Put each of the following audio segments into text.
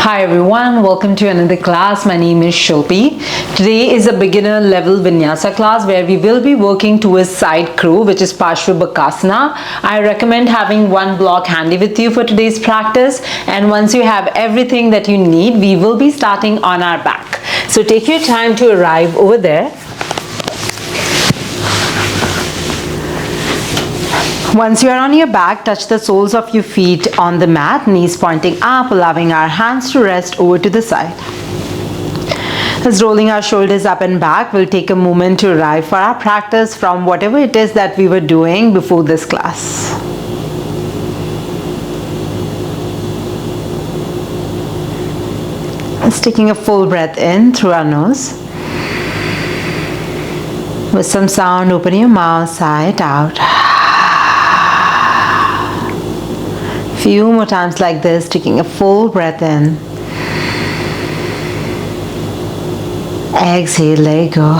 Hi everyone, welcome to another class. My name is Shilpi. Today is a beginner level Vinyasa class where we will be working towards side crow, which is Parsva Bakasana. I recommend having one block handy with you for today's practice, and once you have everything that you need, we will be starting on our back. So take your time to arrive over there. Once you are on your back, touch the soles of your feet on the mat, knees pointing up, allowing our hands to rest over to the side. As rolling our shoulders up and back, we'll take a moment to arrive for our practice from whatever it is that we were doing before this class. Let's taking a full breath in through our nose. With some sound, open your mouth, sigh it out. Few more times like this, taking a full breath in. Exhale, let go.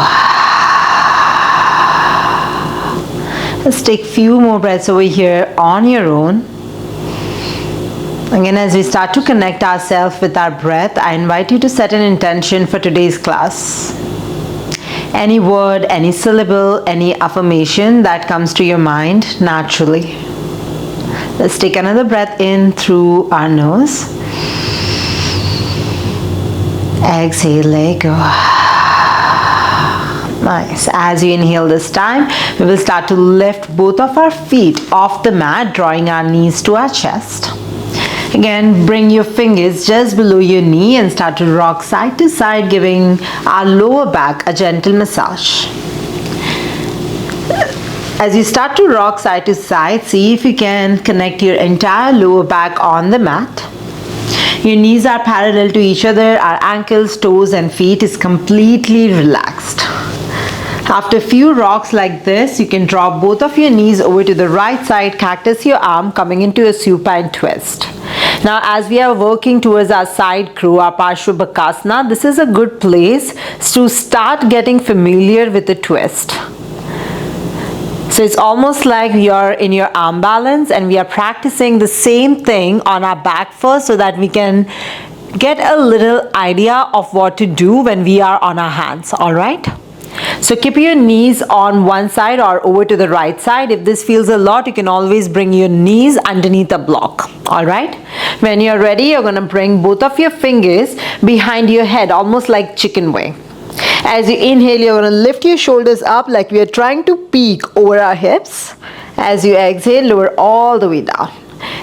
Let's take few more breaths over here on your own. Again, as we start to connect ourselves with our breath, I invite you to set an intention for today's class. Any word, any syllable, any affirmation that comes to your mind naturally. Let's take another breath in through our nose. Exhale, let go. Nice. As you inhale this time, we will start to lift both of our feet off the mat, drawing our knees to our chest. Again, bring your fingers just below your knee and start to rock side to side, giving our lower back a gentle massage. As you start to rock side to side, see if you can connect your entire lower back on the mat. Your knees are parallel to each other, our ankles, toes and feet is completely relaxed. After a few rocks like this, you can drop both of your knees over to the right side, cactus your arm, coming into a supine twist. Now, as we are working towards our side crow, our Parsva Bakasana, this is a good place to start getting familiar with the twist. So it's almost like you're in your arm balance, and we are practicing the same thing on our back first so that we can get a little idea of what to do when we are on our hands, all right? So keep your knees on one side or over to the right side. If this feels a lot, you can always bring your knees underneath a block, all right? When you're ready, you're gonna bring both of your fingers behind your head, almost like chicken wing. As you inhale, you're going to lift your shoulders up like we are trying to peek over our hips. As you exhale, lower all the way down.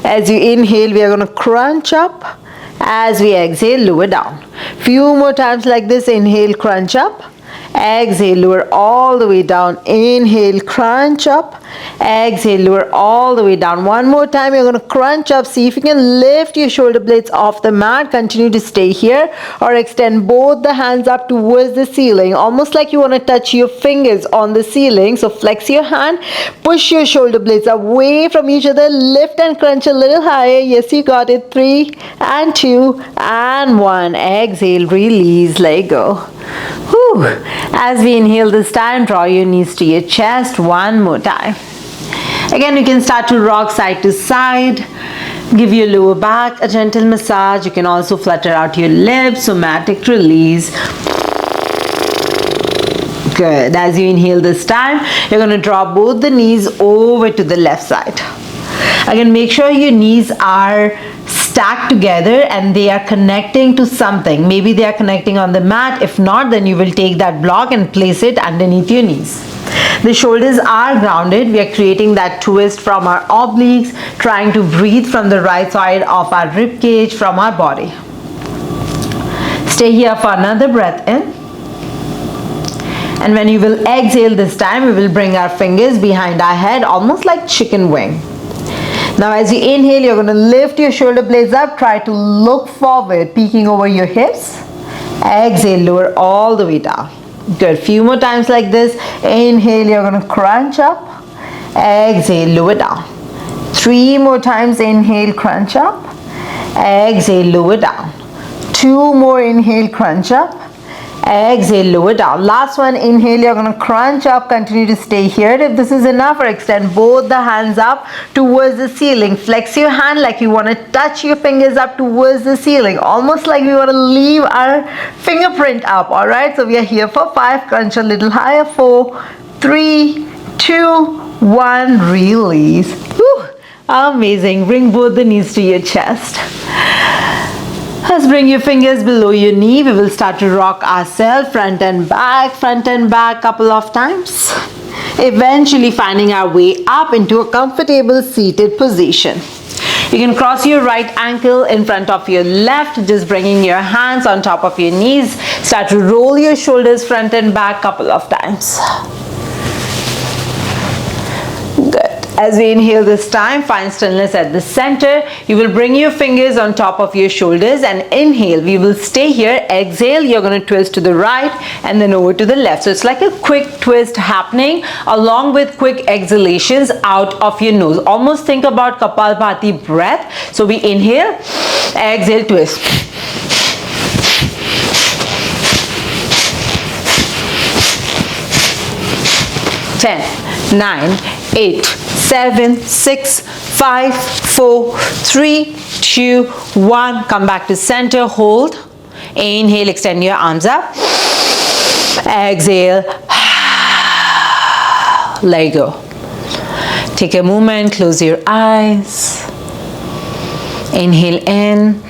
As you inhale, we are going to crunch up. As we exhale, lower down. Few more times like this. Inhale, crunch up. Exhale, lower all the way down. Inhale, crunch up. Exhale, lower all the way down. One more time, you're going to crunch up. See if you can lift your shoulder blades off the mat. Continue to stay here, or extend both the hands up towards the ceiling, almost like you want to touch your fingers on the ceiling. So flex your hand, push your shoulder blades away from each other, lift and crunch a little higher. Yes, you got it. 3 and 2 and 1. Exhale, release, let go. Whew. As we inhale this time, draw your knees to your chest. One more time. Again, you can start to rock side to side. Give your lower back a gentle massage. You can also flutter out your lips, somatic release. Good. As you inhale this time, you're going to draw both the knees over to the left side. Again, make sure your knees are stacked together and they are connecting to something. Maybe they are connecting on the mat. If not, then you will take that block and place it underneath your knees. The shoulders are grounded. We are creating that twist from our obliques, trying to breathe from the right side of our rib cage, from our body. Stay here for another breath in. And when you will exhale this time, we will bring our fingers behind our head, almost like chicken wing. Now, as you inhale, you're going to lift your shoulder blades up. Try to look forward, peeking over your hips. Exhale, lower all the way down. Good. Few more times like this. Inhale, you're going to crunch up. Exhale, lower down. 3 more times. Inhale, crunch up. Exhale, lower down. 2 more. Inhale, crunch up. Exhale, lower down. Last one, inhale, you're going to crunch up, continue to stay here. If this is enough, or extend both the hands up towards the ceiling. Flex your hand like you want to touch your fingers up towards the ceiling, almost like we want to leave our fingerprint up. All right, so we are here for 5. Crunch a little higher. 4, 3, 2, 1. Release. Whew. Amazing. Bring both the knees to your chest. Let's bring your fingers below your knee. We will start to rock ourselves front and back, couple of times. Eventually finding our way up into a comfortable seated position. You can cross your right ankle in front of your left, just bringing your hands on top of your knees. Start to roll your shoulders front and back couple of times. Good. As we inhale this time, find stillness at the center. You will bring your fingers on top of your shoulders and inhale. We will stay here. Exhale, you're going to twist to the right and then over to the left. So it's like a quick twist happening along with quick exhalations out of your nose. Almost think about Kapalbhati breath. So we inhale, exhale, twist. Ten, 9, 8, 7, 6, 5, 4, 3, 2, 1. Come back to center, hold. Inhale, extend your arms up. Exhale. Let go. Take a moment, close your eyes. Inhale in.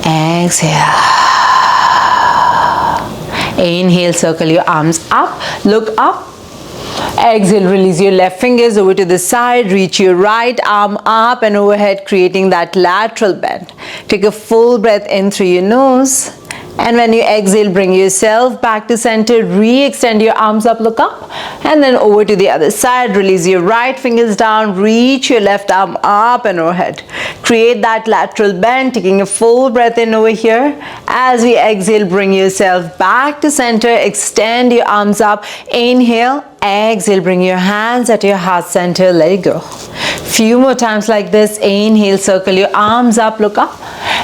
Exhale. Inhale, circle your arms up, look up. Exhale, release your left fingers over to the side, reach your right arm up and overhead, creating that lateral bend. Take a full breath in through your nose. And when you exhale, bring yourself back to center, re-extend your arms up, look up, and then over to the other side. Release your right fingers down, reach your left arm up and overhead. Create that lateral bend, taking a full breath in over here. As we exhale, bring yourself back to center, extend your arms up, inhale, exhale, bring your hands at your heart center, let it go. Few more times like this. Inhale, circle your arms up, look up.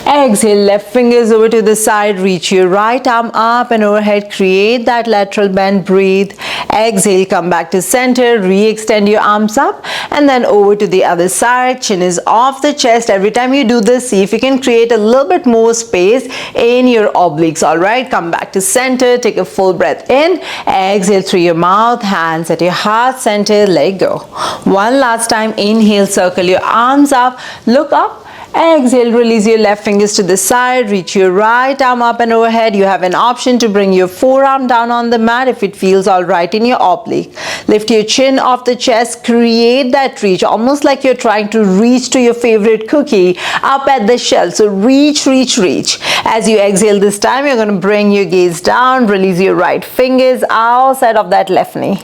Exhale, left fingers over to the side, reach your right arm up and overhead, create that lateral bend, breathe. Exhale, come back to center, re-extend your arms up and then over to the other side. Chin is off the chest. Every time you do this, see if you can create a little bit more space in your obliques. All right, come back to center, take a full breath in, exhale through your mouth, hands at your heart center, let go. One last time. Inhale, circle your arms up, look up. Exhale, release your left fingers to the side, reach your right arm up and overhead. You have an option to bring your forearm down on the mat if it feels all right in your oblique. Lift your chin off the chest, create that reach, almost like you're trying to reach to your favorite cookie up at the shelf. So reach, reach, reach. As you exhale this time, you're going to bring your gaze down, release your right fingers outside of that left knee.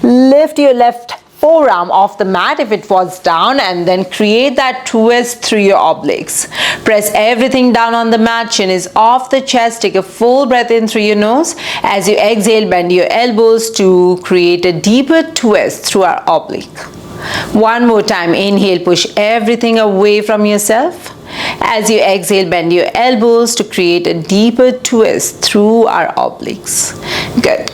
Lift your left forearm off the mat if it was down and then create that twist through your obliques. Press everything down on the mat, chin is off the chest, take a full breath in through your nose. As you exhale, bend your elbows to create a deeper twist through our oblique. One more time. Inhale, push everything away from yourself. As you exhale, bend your elbows to create a deeper twist through our obliques. Good.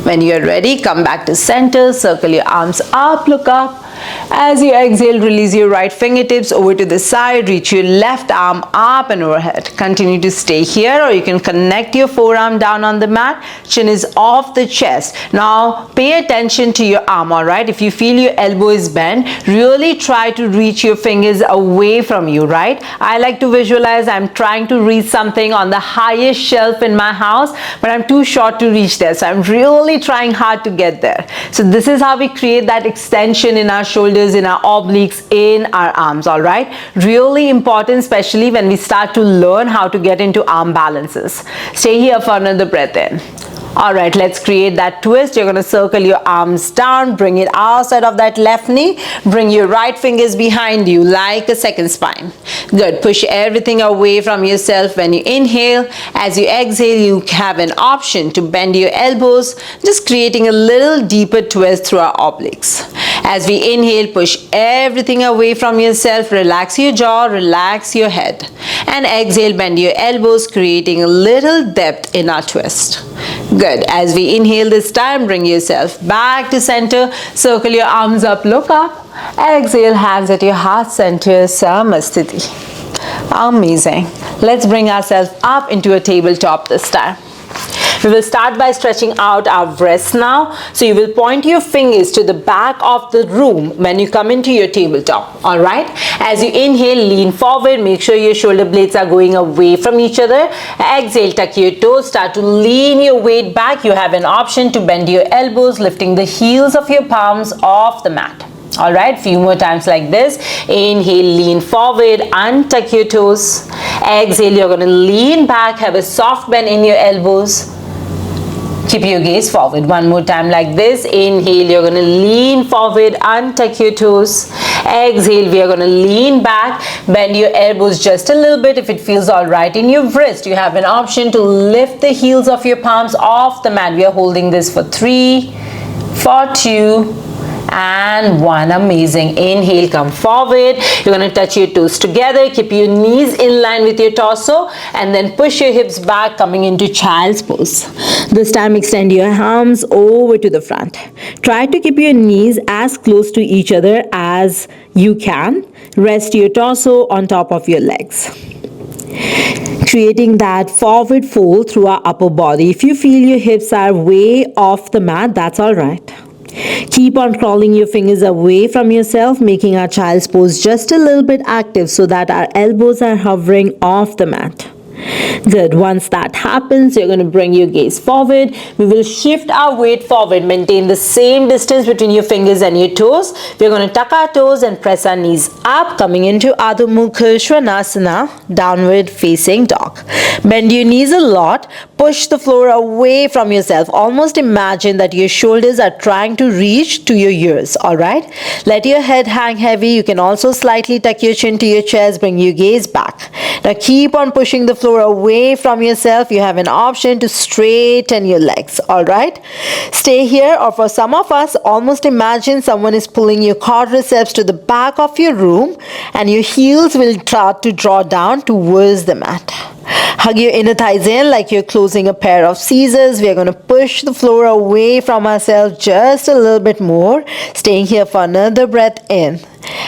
When you're ready, come back to center, circle your arms up, look up. As you exhale, release your right fingertips over to the side, reach your left arm up and overhead. Continue to stay here, or you can connect your forearm down on the mat. Chin is off the chest. Now pay attention to your arm, all right? If you feel your elbow is bent, really try to reach your fingers away from you, right? I like to visualize I'm trying to reach something on the highest shelf in my house, but I'm too short to reach there. So I'm really trying hard to get there. So this is how we create that extension in our shoulders, in our obliques, in our arms, all right? Really important, especially when we start to learn how to get into arm balances. Stay here for another breath in. Alright, let's create that twist. You're going to circle your arms down, bring it outside of that left knee, bring your right fingers behind you like a second spine. Good. Push everything away from yourself when you inhale. As you exhale, you have an option to bend your elbows, just creating a little deeper twist through our obliques. As we inhale, push everything away from yourself, relax your jaw, relax your head. And exhale, bend your elbows, creating a little depth in our twist. Good. As we inhale this time, bring yourself back to center. Circle your arms up, look up. Exhale, hands at your heart center, Samasthiti. Amazing. Let's bring ourselves up into a tabletop this time. We will start by stretching out our wrists now. So you will point your fingers to the back of the room when you come into your tabletop. Alright? As you inhale, lean forward. Make sure your shoulder blades are going away from each other. Exhale, tuck your toes. Start to lean your weight back. You have an option to bend your elbows, lifting the heels of your palms off the mat. Alright, few more times like this. Inhale, lean forward, untuck your toes. Exhale, you're going to lean back, have a soft bend in your elbows. Keep your gaze forward. One more time like this. Inhale, you're going to lean forward, untuck your toes. Exhale, we are going to lean back, bend your elbows just a little bit. If it feels all right in your wrist, you have an option to lift the heels of your palms off the mat. We are holding this for 3, for 2, and 1. Amazing. Inhale, come forward. You're going to touch your toes together. Keep your knees in line with your torso and then push your hips back, coming into child's pose. This time extend your arms over to the front. Try to keep your knees as close to each other as you can. Rest your torso on top of your legs, creating that forward fold through our upper body. If you feel your hips are way off the mat, that's all right. Keep on crawling your fingers away from yourself, making our child's pose just a little bit active so that our elbows are hovering off the mat. Good. Once that happens, you're going to bring your gaze forward. We will shift our weight forward. Maintain the same distance between your fingers and your toes. We're going to tuck our toes and press our knees up, coming into Adho Mukha Svanasana, downward facing dog. Bend your knees a lot. Push the floor away from yourself. Almost imagine that your shoulders are trying to reach to your ears. Alright? Let your head hang heavy. You can also slightly tuck your chin to your chest. Bring your gaze back. Now keep on pushing the floor away from yourself. You have an option to straighten your legs. Alright? Stay here, or for some of us, almost imagine someone is pulling your quadriceps to the back of your room and your heels will start to draw down towards the mat. Hug your inner thighs in like you're closing a pair of scissors. We are going to push the floor away from ourselves just a little bit more. Staying here for another breath in.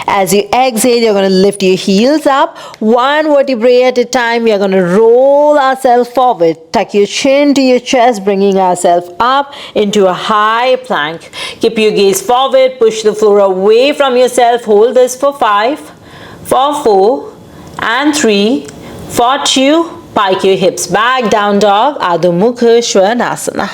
As you exhale, you're going to lift your heels up. One vertebrae at a time. We are going to roll ourselves forward. Tuck your chin to your chest, bringing ourselves up into a high plank. Keep your gaze forward. Push the floor away from yourself. Hold this for 5, for 4, and 3, for 2. Pike your hips back, down dog, Adho Mukha Svanasana.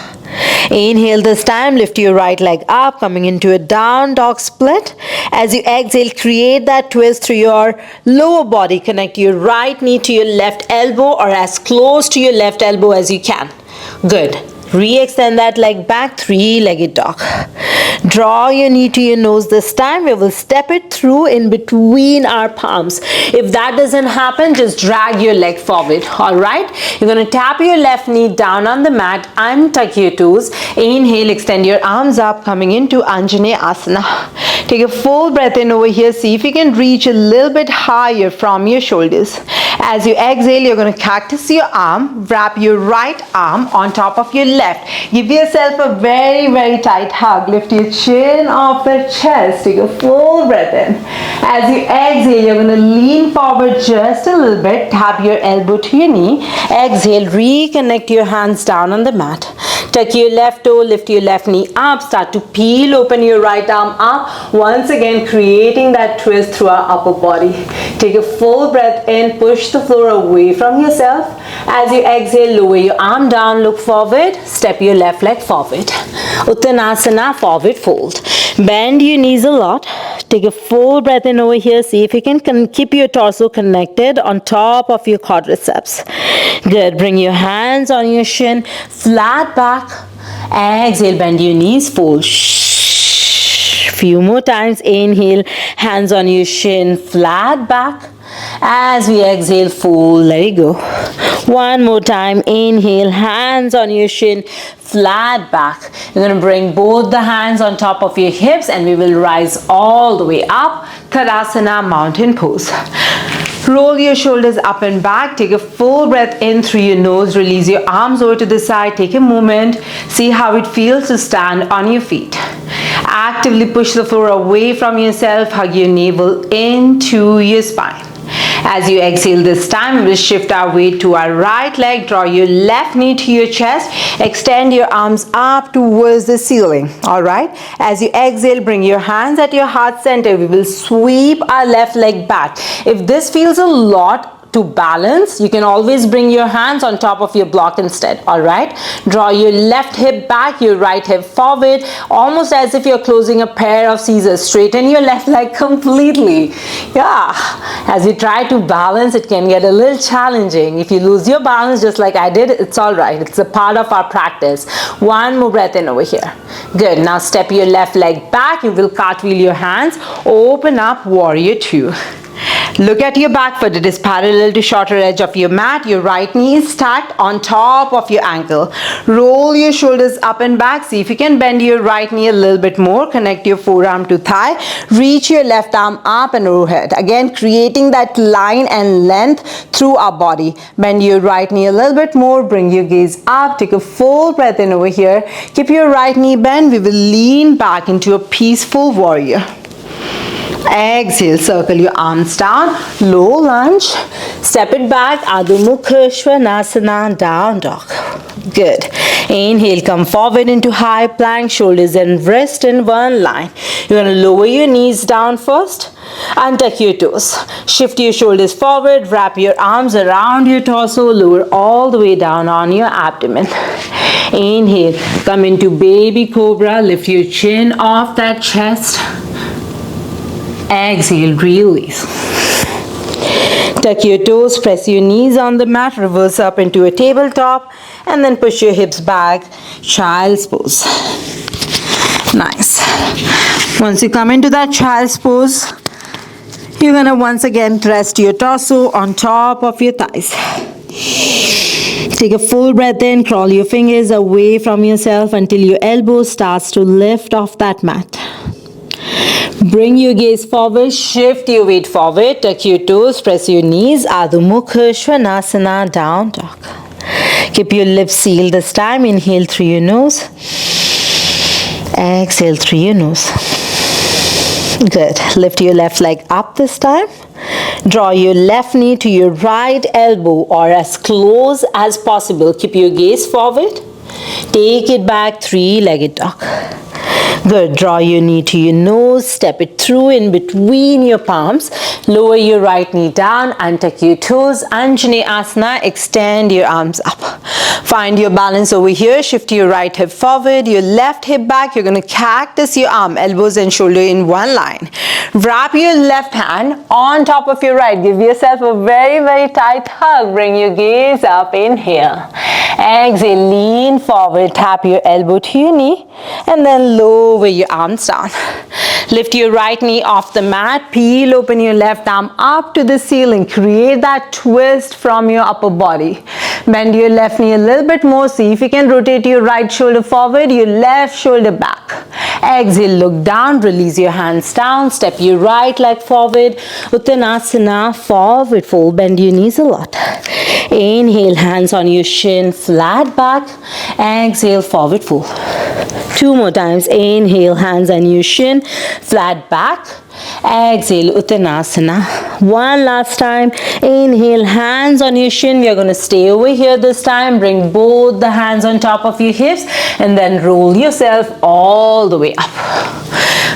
Inhale this time, lift your right leg up, coming into a down dog split. As you exhale, create that twist through your lower body. Connect your right knee to your left elbow or as close to your left elbow as you can. Good. Re-extend that leg back, three-legged dog. Draw your knee to your nose this time. We will step it through in between our palms. If that doesn't happen, just drag your leg forward. Alright? You're going to tap your left knee down on the mat, untuck your toes. Inhale, extend your arms up, coming into Anjaneya Asana. Take a full breath in over here. See if you can reach a little bit higher from your shoulders. As you exhale, you're going to cactus your arm. Wrap your right arm on top of your left. Give yourself a very, very tight hug. Lift your chin off the chest. Take a full breath in. As you exhale, you're going to lean forward just a little bit. Tap your elbow to your knee. Exhale, reconnect your hands down on the mat. Tuck your left toe, lift your left knee up. Start to peel open your right arm up. Once again, creating that twist through our upper body. Take a full breath in. Push the floor away from yourself. As you exhale, lower your arm down, look forward. Step your left leg forward. Uttanasana, forward fold. Bend your knees a lot. Take a full breath in over here. See if you can keep your torso connected on top of your quadriceps. Good. Bring your hands on your shin, flat back. Exhale, bend your knees, fold. Few more times. Inhale, hands on your shin, flat back. As we exhale, fold, let it go. One more time. Inhale, hands on your shin, flat back. You're going to bring both the hands on top of your hips and we will rise all the way up. Tadasana, mountain pose. Roll your shoulders up and back. Take a full breath in through your nose. Release your arms over to the side. Take a moment. See how it feels to stand on your feet. Actively push the floor away from yourself. Hug your navel into your spine. As you exhale this time, we will shift our weight to our right leg. Draw your left knee to your chest. Extend your arms up towards the ceiling. Alright? As you exhale, bring your hands at your heart center. We will sweep our left leg back. If this feels a lot to balance, you can always bring your hands on top of your block instead. Alright? Draw your left hip back, your right hip forward, almost as if you're closing a pair of scissors. Straighten your left leg completely. Yeah. As you try to balance, it can get a little challenging. If you lose your balance just like I did, it's alright. It's a part of our practice. One more breath in over here. Good. Now step your left leg back. You will cartwheel your hands. Open up, warrior two. Look at your back foot. It is parallel to shorter edge of your mat. Your right knee is stacked on top of your ankle. Roll your shoulders up and back. See if you can bend your right knee a little bit more. Connect your forearm to thigh. Reach your left arm up and overhead. Again, creating that line and length through our body. Bend your right knee a little bit more. Bring your gaze up. Take a full breath in over here. Keep your right knee bent. We will lean back into a peaceful warrior. Exhale, circle your arms down, low lunge, step it back, Adho Mukha Svanasana, down dog. Good. Inhale, come forward into high plank, shoulders and wrist in one line. You're going to lower your knees down first, untuck your toes. Shift your shoulders forward, wrap your arms around your torso, lower all the way down on your abdomen. Inhale, come into baby cobra, lift your chin off that chest. Exhale, release. Tuck your toes, press your knees on the mat, reverse up into a tabletop, and then push your hips back, child's pose. Nice. Once you come into that child's pose, you're going to once again rest your torso on top of your thighs. Take a full breath in, crawl your fingers away from yourself until your elbow starts to lift off that mat. Bring your gaze forward, shift your weight forward, tuck your toes, press your knees, Adho Mukha Svanasana, down dog. Keep your lips sealed this time. Inhale through your nose. Exhale through your nose. Good. Lift your left leg up this time. Draw your left knee to your right elbow or as close as possible. Keep your gaze forward. Take it back, three-legged dog. Good. Draw your knee to your nose. Step it through in between your palms. Lower your right knee down. Untuck your toes. Anjane Asana. Extend your arms up. Find your balance over here. Shift your right hip forward. Your left hip back. You're going to cactus your arm. Elbows and shoulder in one line. Wrap your left hand on top of your right. Give yourself a very, very tight hug. Bring your gaze up. Inhale. Exhale. Lean forward. Tap your elbow to your knee. And then lower your arms down. Lift your right knee off the mat. Peel open your left arm up to the ceiling. Create that twist from your upper body. Bend your left knee a little bit more. See if you can rotate your right shoulder forward, your left shoulder back. Exhale, look down. Release your hands down. Step your right leg forward. Uttanasana, forward fold. Bend your knees a lot. Inhale, hands on your shin, flat back. Exhale, forward fold. Two more times. Inhale, hands on your shin, flat back. Exhale, Uttanasana. One last time. Inhale, hands on your shin. We are going to stay over here this time. Bring both the hands on top of your hips and then roll yourself all the way up.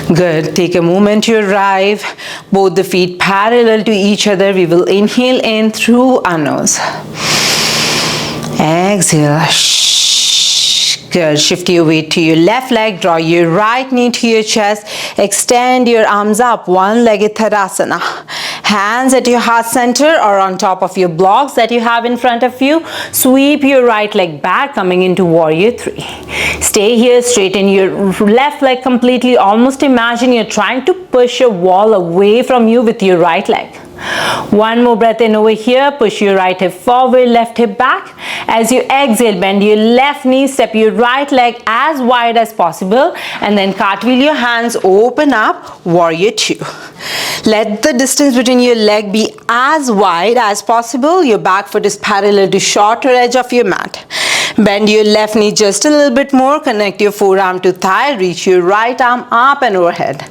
Good. Take a moment to arrive. Both the feet parallel to each other. We will inhale in through our nose. Exhale. Good. Shift your weight to your left leg. Draw your right knee to your chest. Extend your arms up. One-legged Tadasana. Hands at your heart center or on top of your blocks that you have in front of you. Sweep your right leg back, coming into Warrior 3. Stay here. Straighten your left leg completely. Almost imagine you're trying to push a wall away from you with your right leg. One more breath in over here. Push your right hip forward, left hip back. As you exhale, bend your left knee, step your right leg as wide as possible, and then cartwheel your hands, open up, Warrior 2. Let the distance between your leg be as wide as possible. Your back foot is parallel to shorter edge of your mat. Bend your left knee just a little bit more. Connect your forearm to thigh. Reach your right arm up and overhead.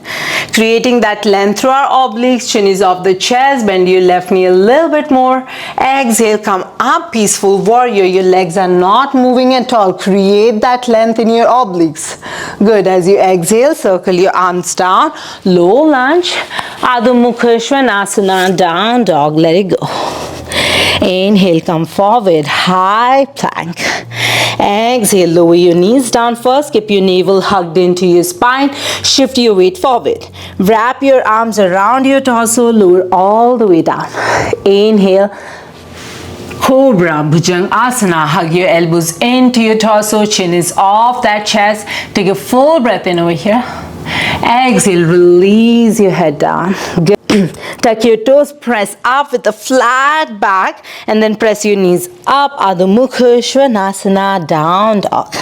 Creating that length through our obliques. Chin is off the chest. Bend your left knee a little bit more. Exhale, come up, peaceful warrior. Your legs are not moving at all. Create that length in your obliques. Good. As you exhale, circle your arms down. Low lunge. Adho Mukha Svanasana, down dog. Let it go. Inhale, come forward, high plank. Exhale, lower your knees down first. Keep your navel hugged into your spine. Shift your weight forward. Wrap your arms around your torso. Lower all the way down. Inhale, Cobra, Bhujang Asana. Hug your elbows into your torso. Chin is off that chest. Take a full breath in over here. Exhale, release your head down. Good. Tuck your toes, press up with a flat back, and then press your knees up. Adho Mukha Svanasana, down dog.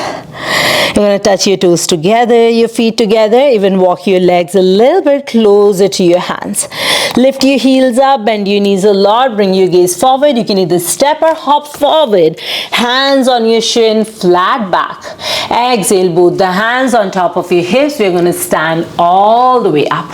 You're going to touch your toes together, your feet together, even walk your legs a little bit closer to your hands. Lift your heels up, bend your knees a lot, bring your gaze forward. You can either step or hop forward. Hands on your shin, flat back. Exhale, both the hands on top of your hips. We're going to stand all the way up.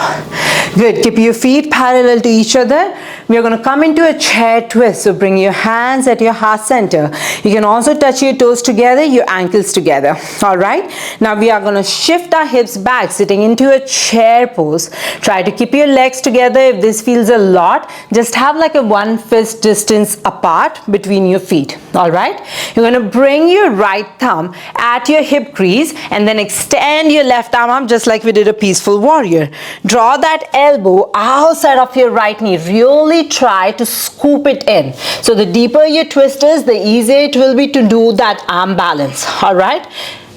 Good. Keep your feet parallel to each other. We're going to come into a chair twist. So bring your hands at your heart center. You can also touch your toes together, your ankles together. All right. Now we are going to shift our hips back, sitting into a chair pose. Try to keep your legs together. If this feels a lot, just have like a one fist distance apart between your feet. All right. You're going to bring your right thumb at your hip crease and then extend your left arm up just like we did a peaceful warrior. Draw that elbow outside of your right knee. Really try to scoop it in. So the deeper your twist is, the easier it will be to do that arm balance. All right.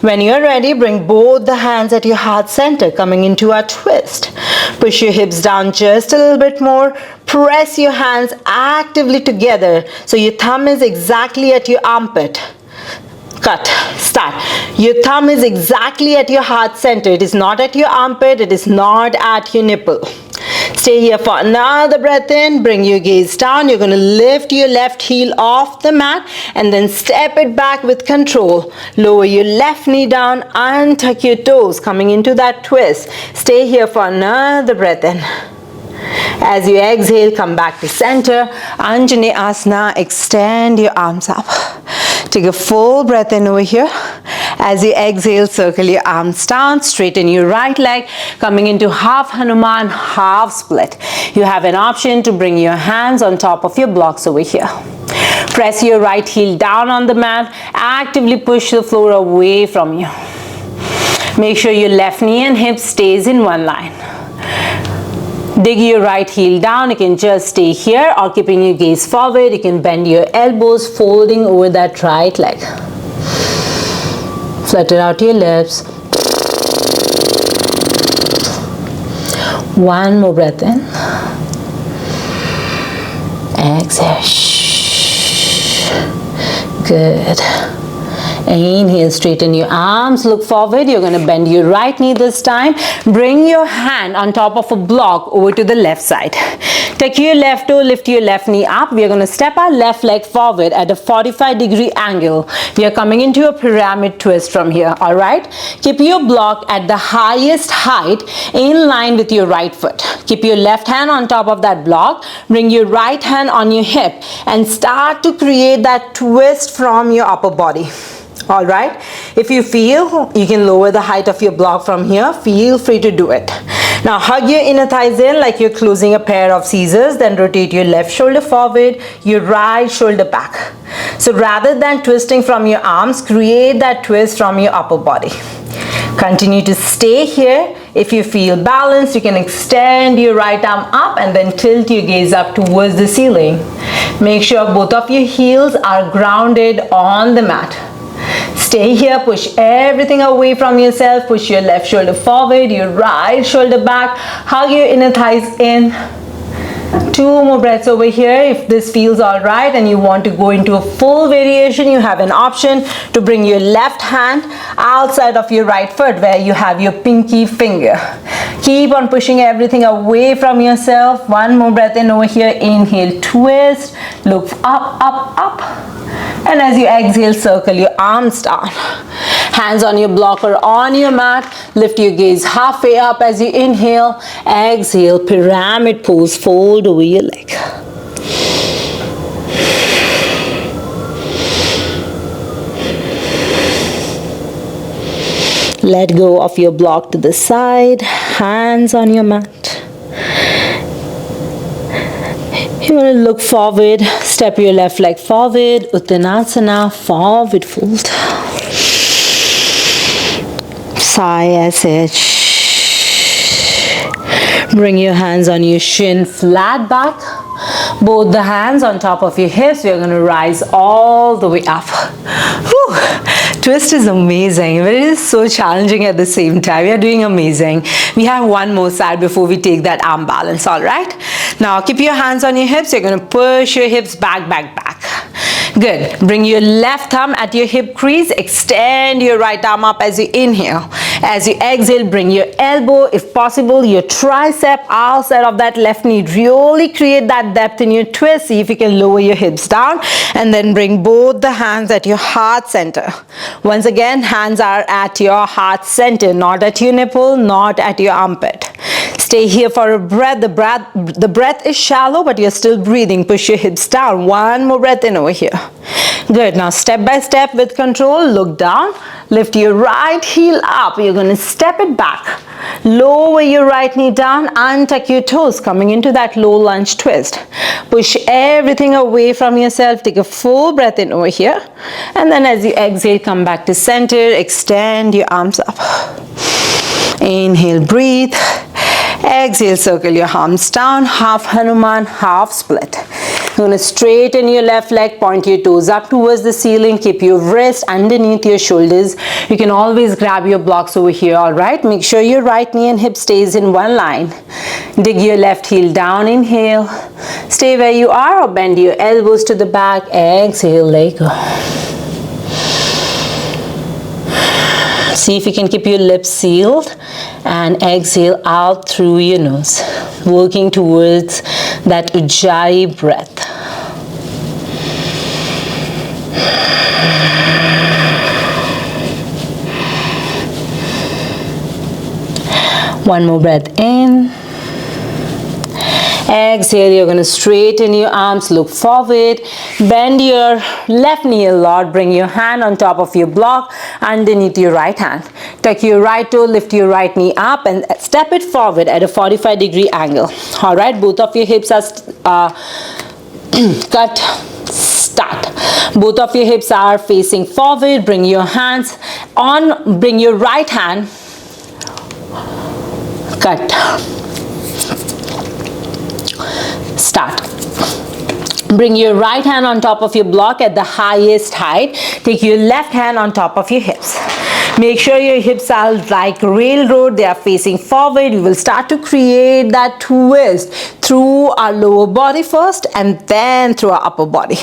When you're ready, bring both the hands at your heart center, coming into a twist. Push your hips down just a little bit more. Press your hands actively together so your thumb is exactly at your armpit. Cut. Start. Your thumb is exactly at your heart center. It is not at your armpit. It is not at your nipple. Stay here for another breath in. Bring your gaze down. You're going to lift your left heel off the mat and then step it back with control. Lower your left knee down. Untuck your toes, coming into that twist. Stay here for another breath in. As you exhale, come back to center. Anjane Asana. Extend your arms up. Take a full breath in over here. As you exhale, circle your arms down, straighten your right leg, coming into half Hanuman, half split. You have an option to bring your hands on top of your blocks over here. Press your right heel down on the mat, actively push the floor away from you. Make sure your left knee and hip stays in one line. Dig your right heel down. You can just stay here or keeping your gaze forward. You can bend your elbows, folding over that right leg. Flutter out your lips. One more breath in. Exhale. Good. Inhale, straighten your arms, look forward. You're going to bend your right knee this time. Bring your hand on top of a block over to the left side. Take your left toe, lift your left knee up. We are going to step our left leg forward at a 45-degree angle. We are coming into a pyramid twist from here, all right? Keep your block at the highest height in line with your right foot. Keep your left hand on top of that block. Bring your right hand on your hip and start to create that twist from your upper body. All right. If you feel you can lower the height of your block from here, feel free to do it. Now hug your inner thighs in like you're closing a pair of scissors, then rotate your left shoulder forward, your right shoulder back. So rather than twisting from your arms, create that twist from your upper body. Continue to stay here. If you feel balanced, you can extend your right arm up and then tilt your gaze up towards the ceiling. Make sure both of your heels are grounded on the mat. Stay here, push everything away from yourself, push your left shoulder forward, your right shoulder back, hug your inner thighs in. 2 more breaths over here. If this feels all right and you want to go into a full variation, you have an option to bring your left hand outside of your right foot where you have your pinky finger. Keep on pushing everything away from yourself. 1 more breath in over here. Inhale, twist, look up, up, up. And as you exhale, circle your arms down. Hands on your block or on your mat. Lift your gaze halfway up as you inhale. Exhale, pyramid pose, fold over your leg. Let go of your block to the side. Hands on your mat. You want to look forward, step your left leg forward, Uttanasana, forward fold. Sigh as it. Bring your hands on your shin, flat back. Both the hands on top of your hips. We're going to rise all the way up. Whew. Twist is amazing, but it is so challenging at the same time. You're doing amazing. We have 1 more side before we take that arm balance, all right? Now keep your hands on your hips. You're going to push your hips back, back, back. Good. Bring your left thumb at your hip crease. Extend your right arm up as you inhale. As you exhale, bring your elbow, if possible, your tricep outside of that left knee. Really create that depth in your twist. See if you can lower your hips down and then bring both the hands at your heart center. Once again, hands are at your heart center, not at your nipple, not at your armpit. Stay here for a breath. The breath is shallow, but you're still breathing. Push your hips down. 1 more breath in over here. Good. Now step by step with control. Look down. Lift your right heel up. You're going to step it back. Lower your right knee down. Untuck your toes, coming into that low lunge twist. Push everything away from yourself. Take a full breath in over here. And then as you exhale, come back to center. Extend your arms up. Inhale, breathe. Exhale, circle your arms down, half Hanuman, half split. You're going to straighten your left leg, point your toes up towards the ceiling, keep your wrist underneath your shoulders. You can always grab your blocks over here, all right? Make sure your right knee and hip stays in one line. Dig your left heel down, inhale. Stay where you are or bend your elbows to the back. Exhale, let go. See if you can keep your lips sealed and exhale out through your nose, working towards that Ujjayi breath. One more breath in. Exhale, you're going to straighten your arms, look forward, bend your left knee a lot, bring your hand on top of your block, underneath your right hand. Tuck your right toe, lift your right knee up and step it forward at a 45-degree angle. All right, both of your hips are cut, start. Both of your hips are facing forward, bring your hands on, bring your right hand, cut. Start. Bring your right hand on top of your block at the highest height. Take your left hand on top of your hips. Make sure your hips are like railroad. They are facing forward. We will start to create that twist through our lower body first and then through our upper body.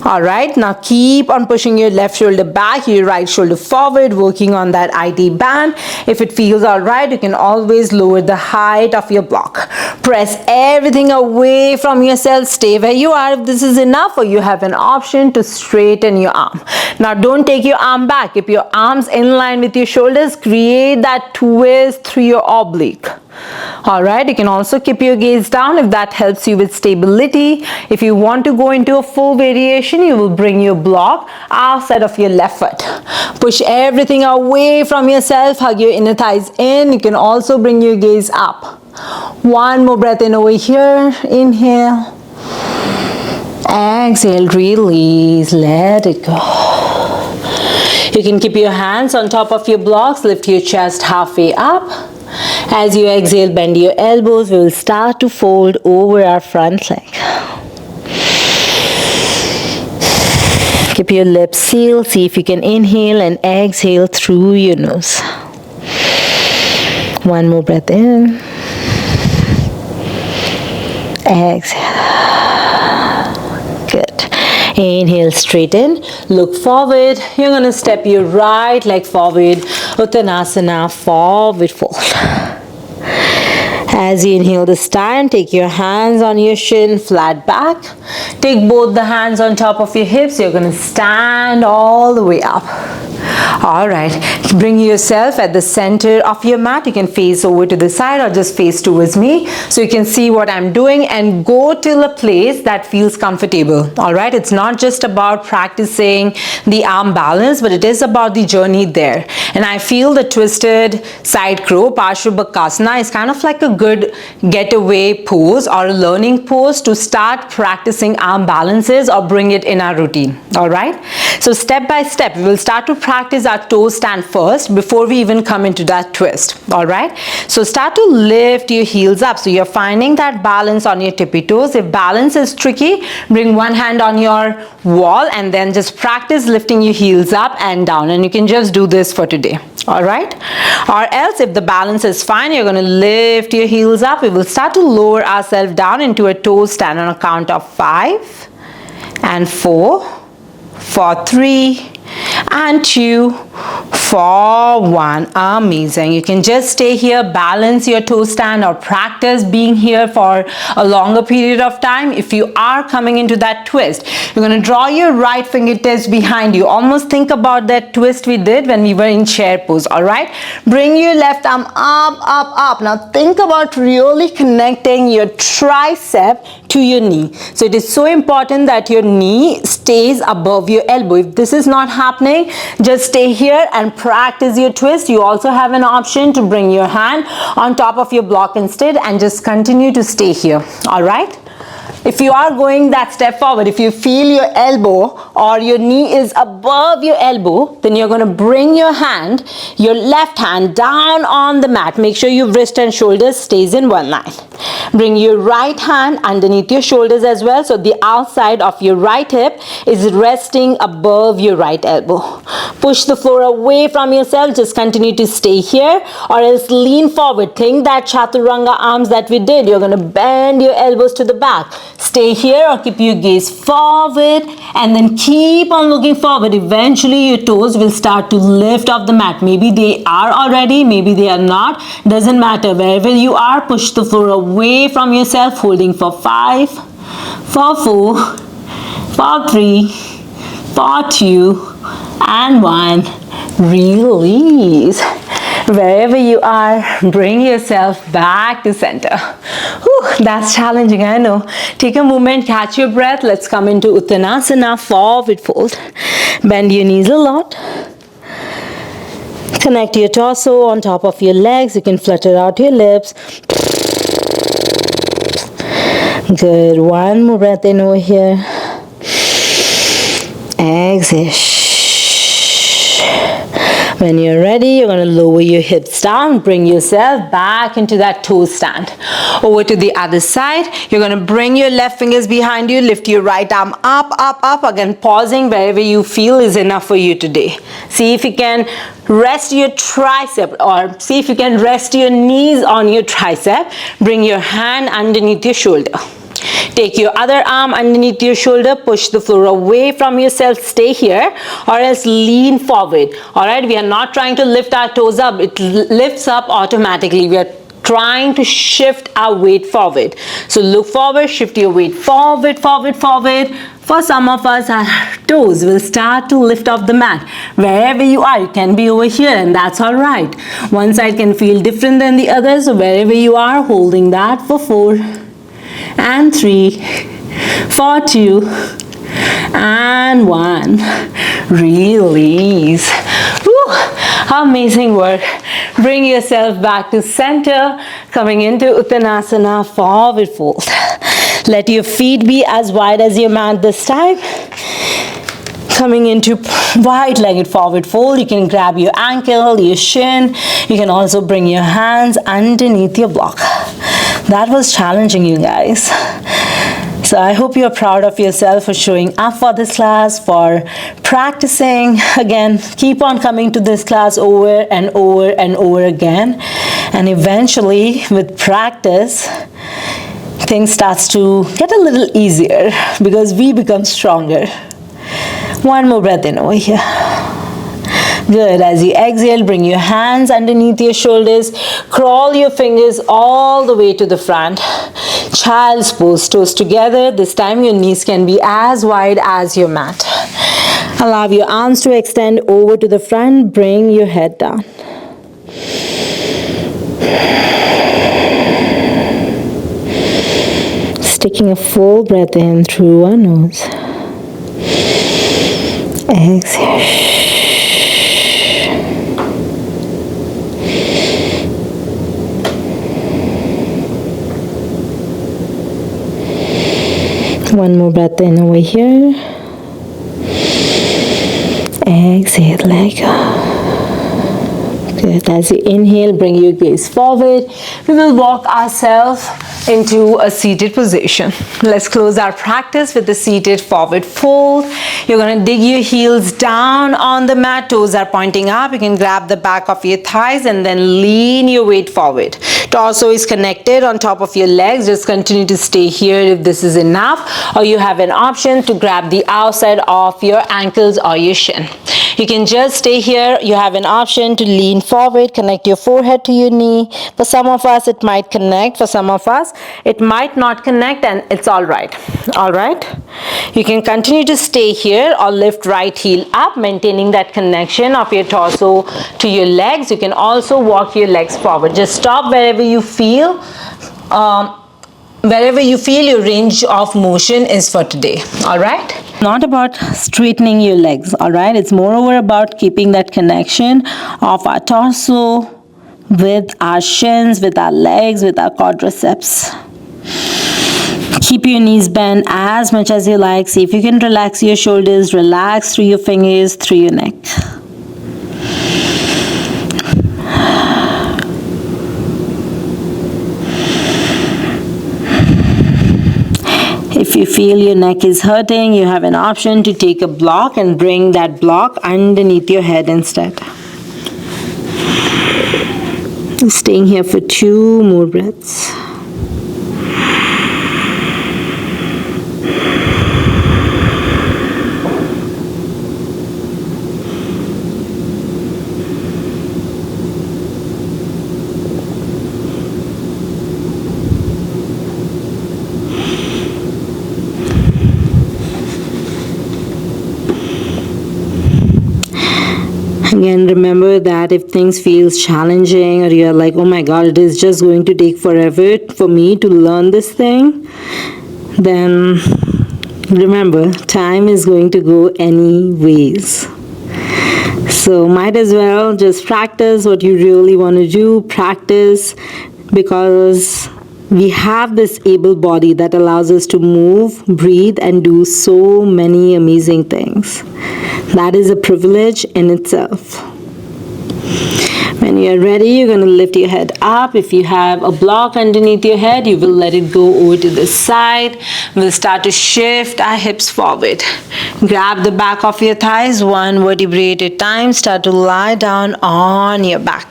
Alright, now keep on pushing your left shoulder back, your right shoulder forward, working on that IT band. If it feels alright, you can always lower the height of your block. Press everything away from yourself. Stay where you are if this is enough, or you have an option to straighten your arm. Now don't take your arm back. Keep your arms in line with your shoulders. Create that twist through your oblique. Alright, you can also keep your gaze down if that helps you with stability. If you want to go into a full variation, you will bring your block outside of your left foot. Push everything away from yourself. Hug your inner thighs in. You can also bring your gaze up. One more breath in over here. Inhale. Exhale, release, let it go. You can keep your hands on top of your blocks. Lift your chest halfway up. As you exhale, bend your elbows. We will start to fold over our front leg. Keep your lips sealed. See if you can inhale and exhale through your nose. One more breath in. Exhale. Good. Inhale, straighten. Look forward. You're going to step your right leg forward. Uttanasana, forward fold. As you inhale this time, take your hands on your shin, flat back. Take both the hands on top of your hips. You're going to stand all the way up. All right, bring yourself at the center of your mat. You can face over to the side or just face towards me so you can see what I'm doing, and go till a place that feels comfortable. All right, it's not just about practicing the arm balance, but it is about the journey there. And I feel the twisted side crow, Parsva Bakasana, is kind of like a good getaway pose or a learning pose to start practicing arm balances or bring it in our routine. All right, so step by step, we will start to practice our toe stand first before we even come into that twist. All right, so start to lift your heels up. So you're finding that balance on your tippy toes. If balance is tricky, bring one hand on your wall and then just practice lifting your heels up and down, and you can just do this for today. All right, or else if the balance is fine, you're going to lift your heels up. We will start to lower ourselves down into a toe stand on a count of 5 and 4 for 3 and 2 for 1. Amazing. You can just stay here, balance your toe stand, or practice being here for a longer period of time. If you are coming into that twist, you're going to draw your right fingertips behind you. Almost think about that twist we did when we were in chair pose. All right, bring your left arm up, up, up. Now think about really connecting your tricep to your knee. So it is so important that your knee stays above your elbow. If this is not happening, just stay here and practice your twist. You also have an option to bring your hand on top of your block instead and just continue to stay here. All right, if you are going that step forward, if you feel your elbow or your knee is above your elbow, then you're going to bring your hand, your left hand, down on the mat. Make sure your wrist and shoulders stays in one line. Bring your right hand underneath your shoulders as well, so the outside of your right hip is resting above your right elbow. Push the floor away from yourself. Just continue to stay here, or else lean forward. Think that chaturanga arms that we did. You're going to bend your elbows to the back. Stay here or keep your gaze forward and then keep on looking forward. Eventually your toes will start to lift off the mat. Maybe they are already, maybe they are not. Doesn't matter. Wherever you are, push the floor away from yourself, holding for 5, for 4, for 3, for 2 and 1. Release. Wherever you are, bring yourself back to center. Whew, that's challenging, I know. Take a moment, catch your breath. Let's come into Uttanasana, forward fold. Bend your knees a lot. Connect your torso on top of your legs. You can flutter out your lips. Good. One more breath in over here. Exhale. When you're ready, you're going to lower your hips down, bring yourself back into that toe stand. Over to the other side, you're going to bring your left fingers behind you, lift your right arm up, up, up. Again, pausing wherever you feel is enough for you today. See if you can rest your tricep, or see if you can rest your knees on your tricep. Bring your hand underneath your shoulder. Take your other arm underneath your shoulder, push the floor away from yourself, stay here, or else lean forward. All right, we are not trying to lift our toes up, it lifts up automatically. We are trying to shift our weight forward. So look forward, shift your weight forward, forward, forward. For some of us, our toes will start to lift off the mat. Wherever you are, you can be over here, and that's all right. One side can feel different than the other, so wherever you are, holding that for 4 and 3, for 2 and 1. Release. Amazing work. Bring yourself back to center, coming into Uttanasana, forward fold. Let your feet be as wide as your mat this time. Coming into wide-legged forward fold, you can grab your ankle, your shin. You can also bring your hands underneath your block. That was challenging, you guys. So I hope you're proud of yourself for showing up for this class, for practicing. Again, keep on coming to this class over and over and over again. And eventually, with practice, things starts to get a little easier because we become stronger. One more breath in over here. Good. As you exhale, bring your hands underneath your shoulders. Crawl your fingers all the way to the front. Child's pose, toes together. This time your knees can be as wide as your mat. Allow your arms to extend over to the front. Bring your head down. Taking a full breath in through one nose. Exhale. One more breath in over here. Exhale, let go. Good. As you inhale, bring your gaze forward. We will walk ourselves into a seated position. Let's close our practice with the seated forward fold. You're going to dig your heels down on the mat. Toes are pointing up. You can grab the back of your thighs and then lean your weight forward. Torso is connected on top of your legs. Just continue to stay here if this is enough, or you have an option to grab the outside of your ankles or your shin. You can just stay here. You have an option to lean forward, connect your forehead to your knee. For some of us, it might connect. For some of us, it might not connect, and it's all right. All right? You can continue to stay here or lift right heel up, maintaining that connection of your torso to your legs. You can also walk your legs forward. Just stop wherever you feel. Wherever you feel your range of motion is for today. All right? Not about straightening your legs, all right? It's moreover about keeping that connection of our torso with our shins, with our legs, with our quadriceps. Keep your knees bent as much as you like. See if you can relax your shoulders, relax through your fingers, through your neck. If you feel your neck is hurting, you have an option to take a block and bring that block underneath your head instead. Staying here for 2 more breaths. Again, remember that if things feels challenging or you're like, oh my God, it is just going to take forever for me to learn this thing, then remember, time is going to go anyways. So might as well just practice what you really want to do. Practice because we have this able body that allows us to move, breathe, and do so many amazing things. That is a privilege in itself. When you're ready, you're going to lift your head up. If you have a block underneath your head, you will let it go over to the side. We'll start to shift our hips forward. Grab the back of your thighs, 1 vertebrae at a time. Start to lie down on your back.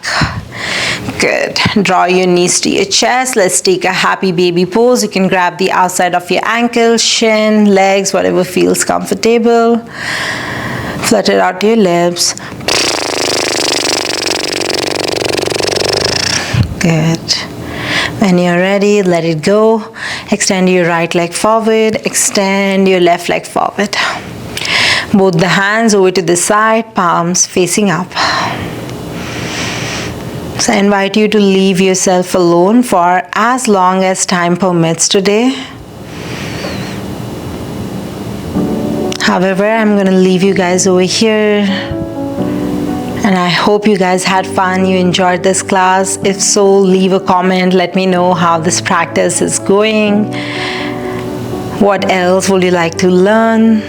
Good. Draw your knees to your chest. Let's take a happy baby pose. You can grab the outside of your ankle, shin, legs, whatever feels comfortable. Flutter out your lips. Good. When you're ready, let it go. Extend your right leg forward. Extend your left leg forward. Both the hands over to the side, palms facing up. So I invite you to leave yourself alone for as long as time permits today. However, I'm going to leave you guys over here And I hope you guys had fun, you enjoyed this class. If so, leave a comment, let me know how this practice is going. What else would you like to learn?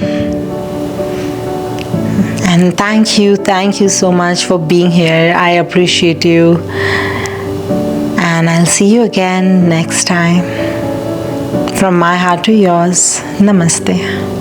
And thank you so much for being here. I appreciate you. And I'll see you again next time. From my heart to yours, Namaste.